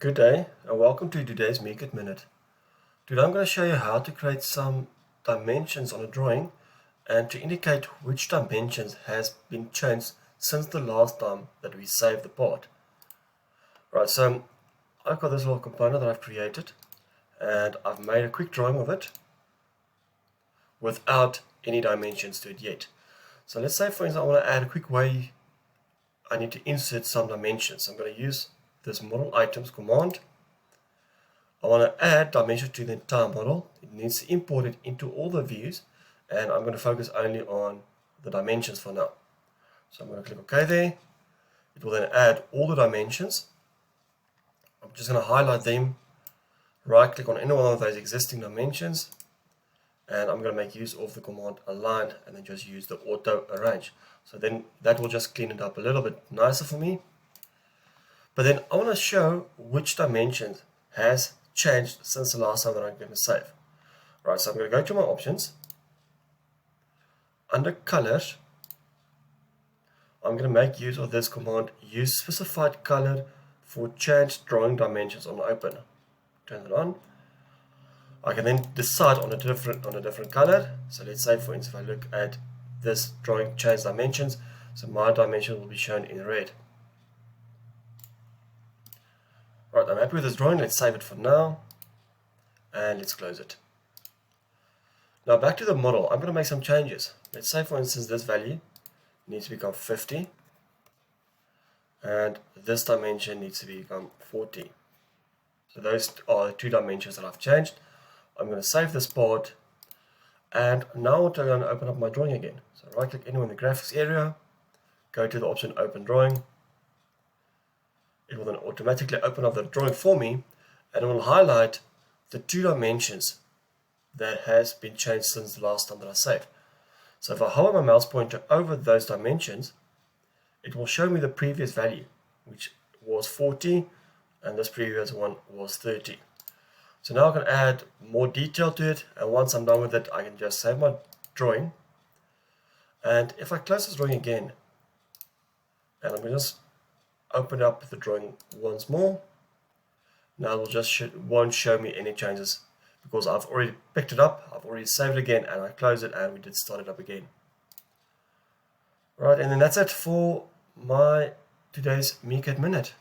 Good day and welcome to today's MecadMinute. Today I'm going to show you how to create some dimensions on a drawing and to indicate which dimensions has been changed since the last time that we saved the part. Right, so I've got this little component that I've created and I've made a quick drawing of it without any dimensions to it yet. So let's say for instance I want to add a quick way I need to insert some dimensions. I'm going to use this model items command. I want to add dimension to the entire model. It needs to import it into all the views, and I'm going to focus only on the dimensions for now. So I'm going to click OK there. It will then add all the dimensions. I'm just going to highlight them, right click on any one of those existing dimensions, and I'm going to make use of the command align and then just use the auto arrange. So then that will just clean it up a little bit nicer for me. But then I want to show which dimension has changed since the last time that I'm going to save. Right, so I'm going to go to my options. Under colors, I'm going to make use of this command, use specified color for changed drawing dimensions on open. Turn it on. I can then decide on a different color. So let's say for instance if I look at this drawing change dimensions, so my dimension will be shown in red. Right, I'm happy with this drawing. Let's save it for now and let's close it. Now back to the model, I'm going to make some changes. Let's say for instance this value needs to become 50 and this dimension needs to become 40. So those are the two dimensions that I've changed. I'm going to save this part and now I'm going to open up my drawing again. So right click anywhere in the graphics area, go to the option open drawing. It will then automatically open up the drawing for me and it will highlight the two dimensions that has been changed since the last time that I saved. So if I hover my mouse pointer over those dimensions, it will show me the previous value, which was 40, and this previous one was 30. So now I can add more detail to it, and once I'm done with it, I can just save my drawing. And if I close this drawing again, and I'm going to just open up the drawing once more, now it will just won't show me any changes because I've already picked it up, I've already saved it again, and I close it and we did start it up again. Right, and then that's it for my today's MecadMinute.